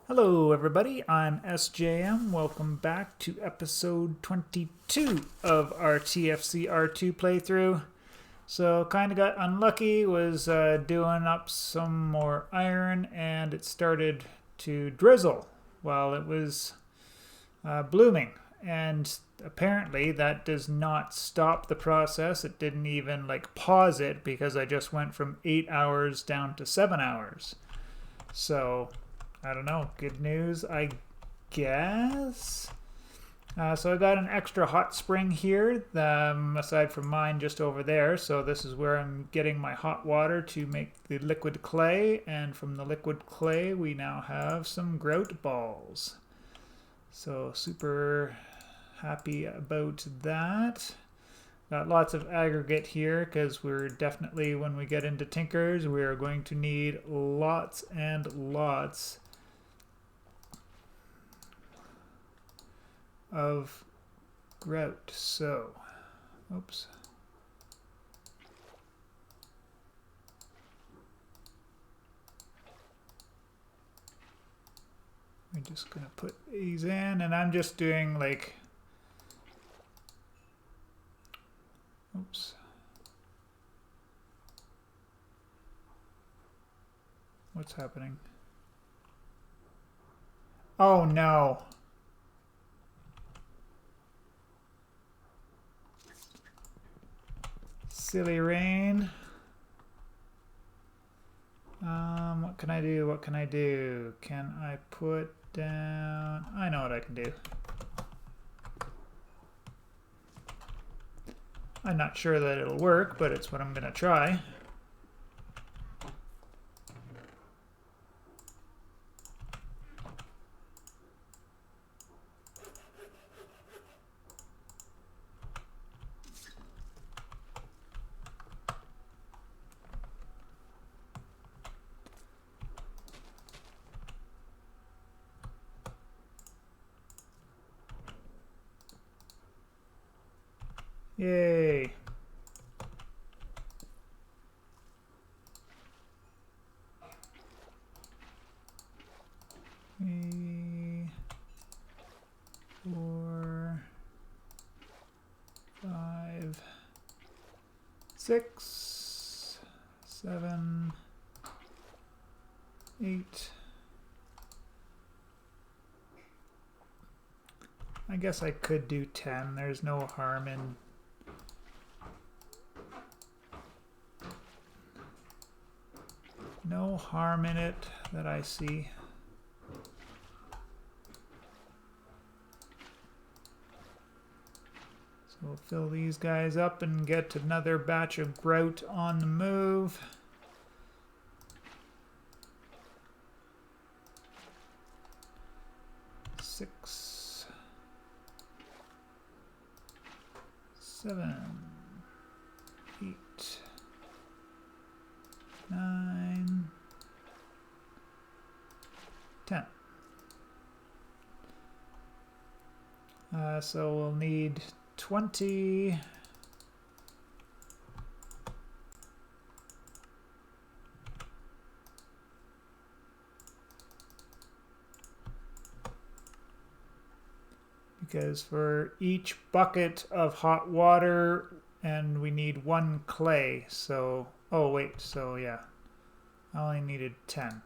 Hello everybody, I'm SJM. Welcome back to episode 22 of our TFC R2 playthrough. So kind of got unlucky, was doing up some more iron and it started to drizzle while it was blooming. And apparently that does not stop the process. It didn't even pause it because I just went from 8 hours down to 7 hours. So I don't know, good news, I guess. So I got an extra hot spring here, aside from mine just over there. So this is where I'm getting my hot water to make the liquid clay. And from the liquid clay, we now have some grout balls. So super happy about that. Got lots of aggregate here because we're definitely, when we get into tinkers, we are going to need lots and lots of grout. So, oops. We're just gonna put these in, and I'm just doing oops. What's happening? Oh no. Silly rain. What can I do? What can I do? Can I put down... I know what I can do. I'm not sure that it'll work, but it's what I'm gonna try. Yay! 3, 4, 5, 6, 7, 8. I guess I could do 10. There's no harm in it that I see. So we'll fill these guys up and get another batch of grout on the move. Six, 7, 8, 9, 10. So we'll need 20. Because for each bucket of hot water, and we need 1 clay, so, oh wait, so yeah, I only needed 10.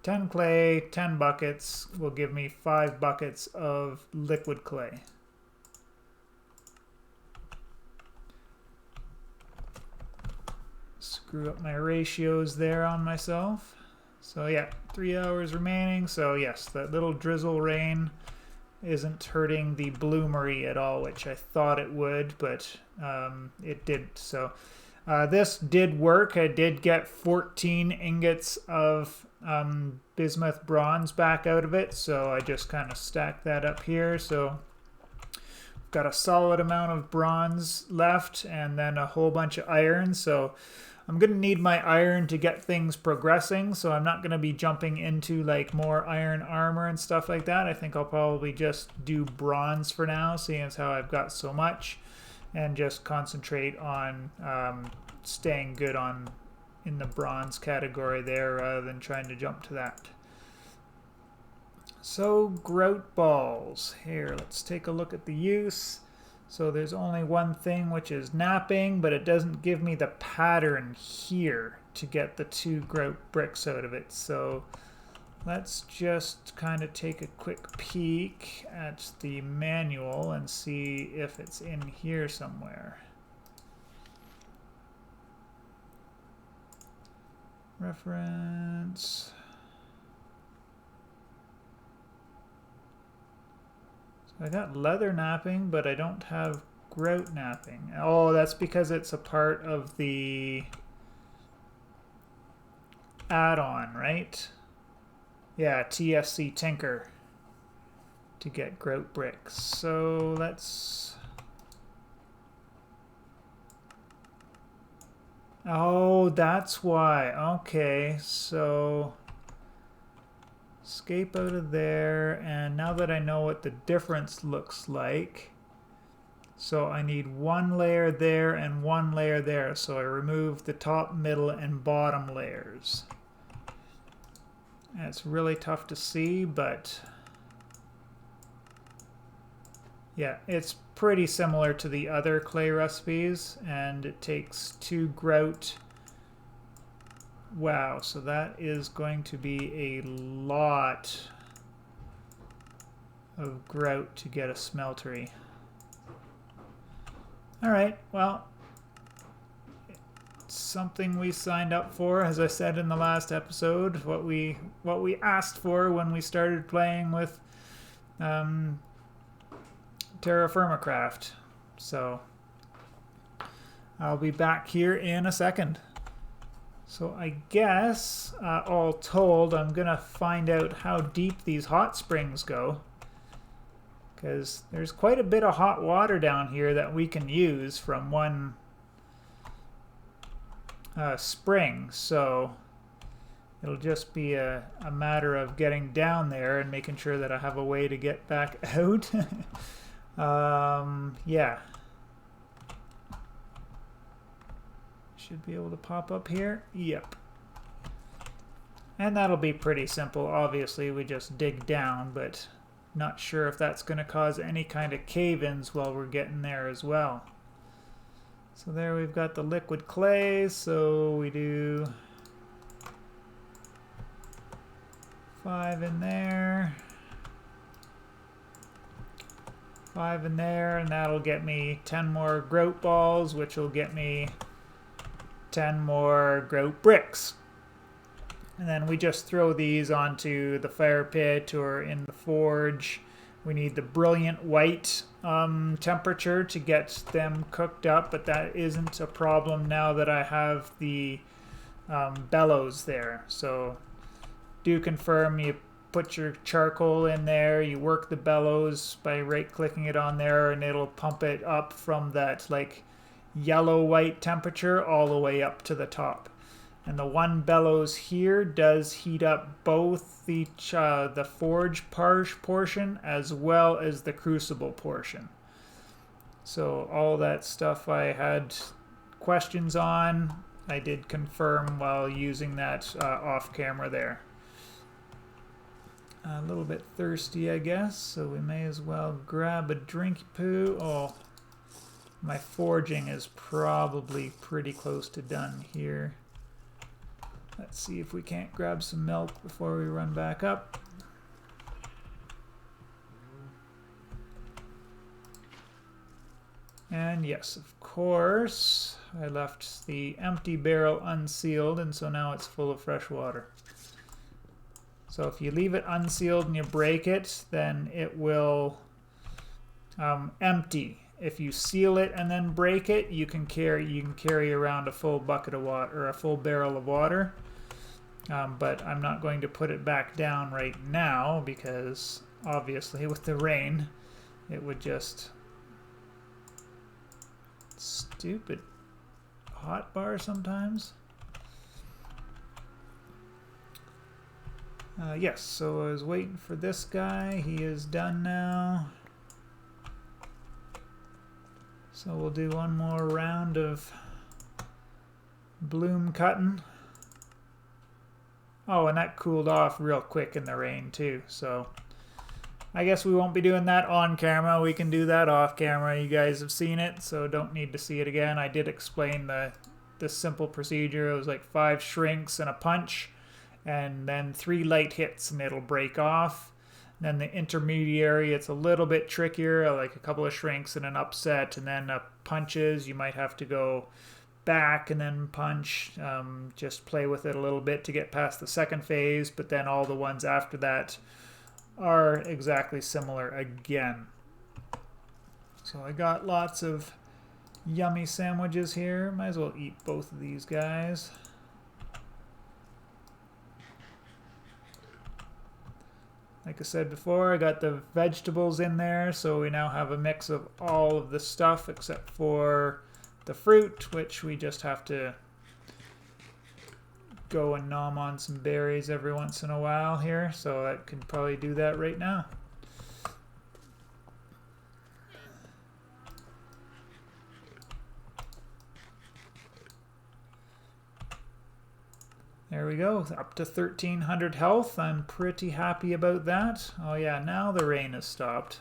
10 clay, 10 buckets will give me 5 buckets of liquid clay. Screw up my ratios there on myself. So yeah, 3 hours remaining. So yes, that little drizzle rain isn't hurting the bloomery at all, which I thought it would, but it did. So this did work. I did get 14 ingots of bismuth bronze back out of it, so I just kind of stacked that up here. So we've got a solid amount of bronze left and then a whole bunch of iron. So I'm going to need my iron to get things progressing, so I'm not going to be jumping into more iron armor and stuff like that. I think I'll probably just do bronze for now, seeing as how I've got so much, and just concentrate on staying good on in the bronze category there rather than trying to jump to that. So grout balls. Here, let's take a look at the use. So there's only one thing, which is napping, but it doesn't give me the pattern here to get the 2 grout bricks out of it. So let's just kind of take a quick peek at the manual and see if it's in here somewhere. Reference. So I got leather napping, but I don't have grout napping. Oh, that's because it's a part of the add-on, right? Yeah, TFC Tinker to get grout bricks. So let's... Oh, that's why. Okay, so escape out of there, and now that I know what the difference looks like, so I need 1 layer there and 1 layer there. So I remove the top, middle, and bottom layers. And it's really tough to see, but yeah, it's pretty similar to the other clay recipes, and it takes 2 grout. Wow, so that is going to be a lot of grout to get a smeltery. Alright, well, it's something we signed up for, as I said in the last episode, what we asked for when we started playing with Terrafirmacraft. So I'll be back here in a second. So I guess, all told, I'm gonna find out how deep these hot springs go, because there's quite a bit of hot water down here that we can use from one spring. So it'll just be a matter of getting down there and making sure that I have a way to get back out. Yeah. Should be able to pop up here. Yep. And that'll be pretty simple. Obviously, we just dig down, but not sure if that's going to cause any kind of cave-ins while we're getting there as well. So there we've got the liquid clay. So we do 5 in there. 5 in there, and that'll get me 10 more grout balls, which will get me 10 more grout bricks. And then we just throw these onto the fire pit or in the forge. We need the brilliant white temperature to get them cooked up, but that isn't a problem now that I have the bellows there. So do confirm you put your charcoal in there, you work the bellows by right-clicking it on there, and it'll pump it up from that like yellow-white temperature all the way up to the top. And the one bellows here does heat up both the forge portion as well as the crucible portion. So all that stuff I had questions on, I did confirm while using that off camera there. A little bit thirsty, I guess, so we may as well grab a drink poo. Oh, my forging is probably pretty close to done here. Let's see if we can't grab some milk before we run back up. And yes, of course, I left the empty barrel unsealed, and so now it's full of fresh water. So if you leave it unsealed and you break it, then it will empty. If you seal it and then break it, you can carry around a full bucket of water or a full barrel of water. But I'm not going to put it back down right now because obviously with the rain, it would just stupid hot bar sometimes. Yes, so I was waiting for this guy. He is done now. So we'll do one more round of bloom cutting. Oh, and that cooled off real quick in the rain too, so I guess we won't be doing that on camera. We can do that off camera. You guys have seen it, so don't need to see it again. I did explain the simple procedure. It was like 5 shrinks and a punch, and then 3 light hits and it'll break off. And then the intermediary, it's a little bit trickier, like a couple of shrinks and an upset, and then punches, you might have to go back and then punch, just play with it a little bit to get past the second phase, but then all the ones after that are exactly similar again. So I got lots of yummy sandwiches here. Might as well eat both of these guys. Like I said before, I got the vegetables in there, so we now have a mix of all of the stuff except for the fruit, which we just have to go and nom on some berries every once in a while here, so I could probably do that right now. There we go, up to 1300 health. I'm pretty happy about that. Oh yeah, now the rain has stopped.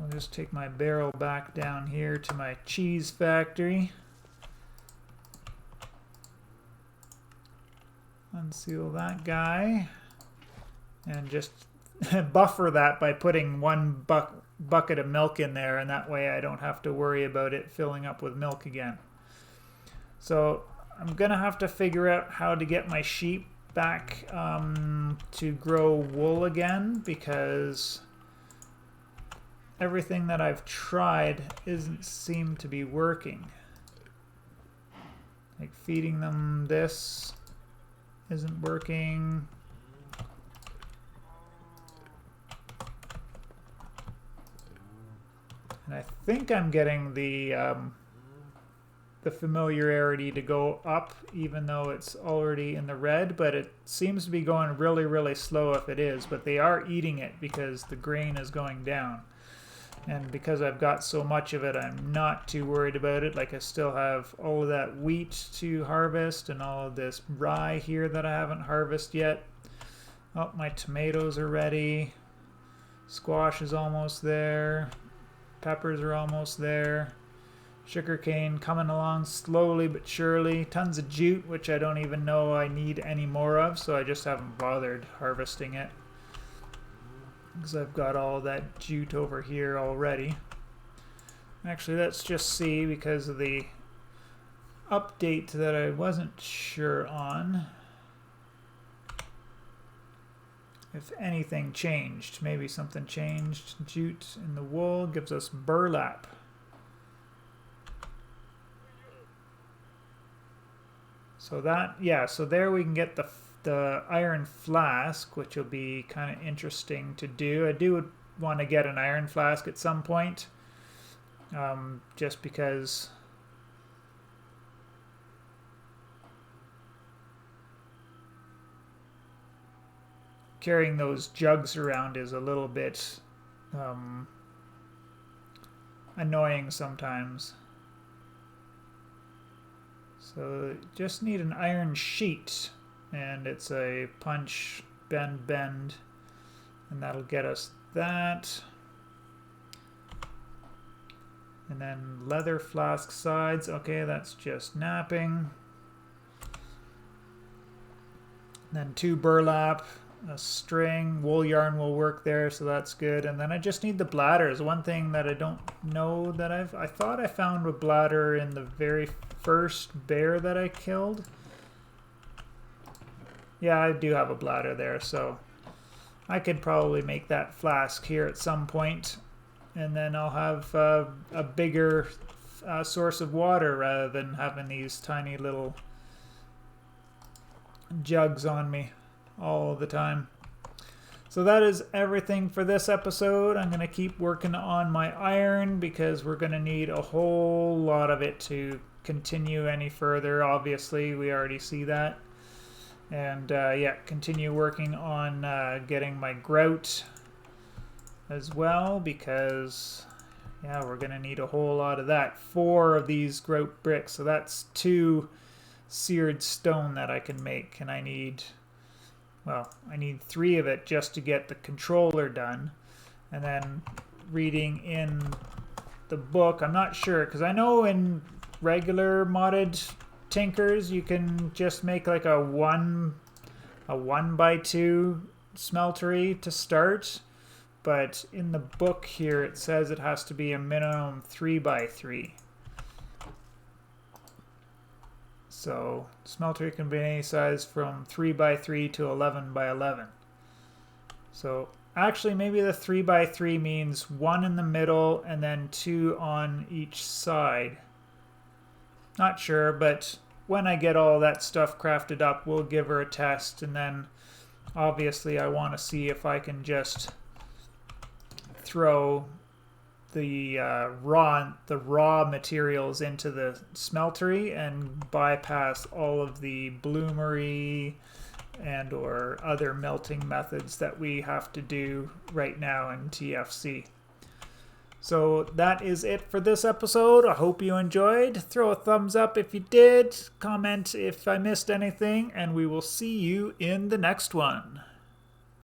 I'll just take my barrel back down here to my cheese factory. Unseal that guy. And just buffer that by putting 1 bucket of milk in there, and that way I don't have to worry about it filling up with milk again. So I'm gonna have to figure out how to get my sheep back to grow wool again, because everything that I've tried isn't seem to be working. Like feeding them this isn't working. And I think I'm getting the familiarity to go up, even though it's already in the red, but it seems to be going really, really slow if it is. But they are eating it because the grain is going down. And because I've got so much of it, I'm not too worried about it. Like I still have all of that wheat to harvest and all of this rye here that I haven't harvested yet. Oh, my tomatoes are ready. Squash is almost there. Peppers are almost there. Sugarcane coming along slowly but surely. Tons of jute, which I don't even know I need any more of, so I just haven't bothered harvesting it, because I've got all that jute over here already. Actually, let's just see, because of the update that I wasn't sure on, if anything changed. Maybe something changed. Jute in the wool gives us burlap. So that, yeah, so there we can get the iron flask, which will be kind of interesting to do. I do want to get an iron flask at some point, just because carrying those jugs around is a little bit annoying sometimes. So just need an iron sheet, and it's a punch, bend, bend, and that'll get us that. And then leather flask sides, okay, that's just napping. Then 2 burlap, a string, wool yarn will work there, so that's good. And then I just need the bladders. One thing that I don't know that I thought I found a bladder in the very first bear that I killed. Yeah, I do have a bladder there, so I could probably make that flask here at some point, and then I'll have a bigger source of water rather than having these tiny little jugs on me all the time. So that is everything for this episode. I'm going to keep working on my iron, because we're going to need a whole lot of it to continue any further. Obviously, we already see that. And yeah, continue working on getting my grout as well, because Yeah, we're going to need a whole lot of that. 4 of these grout bricks. So that's 2 seared stone that I can make. And I need 3 of it just to get the controller done. And then reading in the book, I'm not sure, because I know in regular modded tinkers you can just make like a 1x2 smeltery to start, but in the book here it says it has to be a minimum 3x3. So smeltery can be any size from 3x3 to 11x11. So actually maybe the 3x3 means 1 in the middle and then 2 on each side. Not sure, but when I get all that stuff crafted up, we'll give her a test, and then obviously I want to see if I can just throw the raw materials into the smeltery and bypass all of the bloomery and or other melting methods that we have to do right now in TFC. So that is it for this episode. I hope you enjoyed. Throw a thumbs up if you did. Comment if I missed anything, and we will see you in the next one.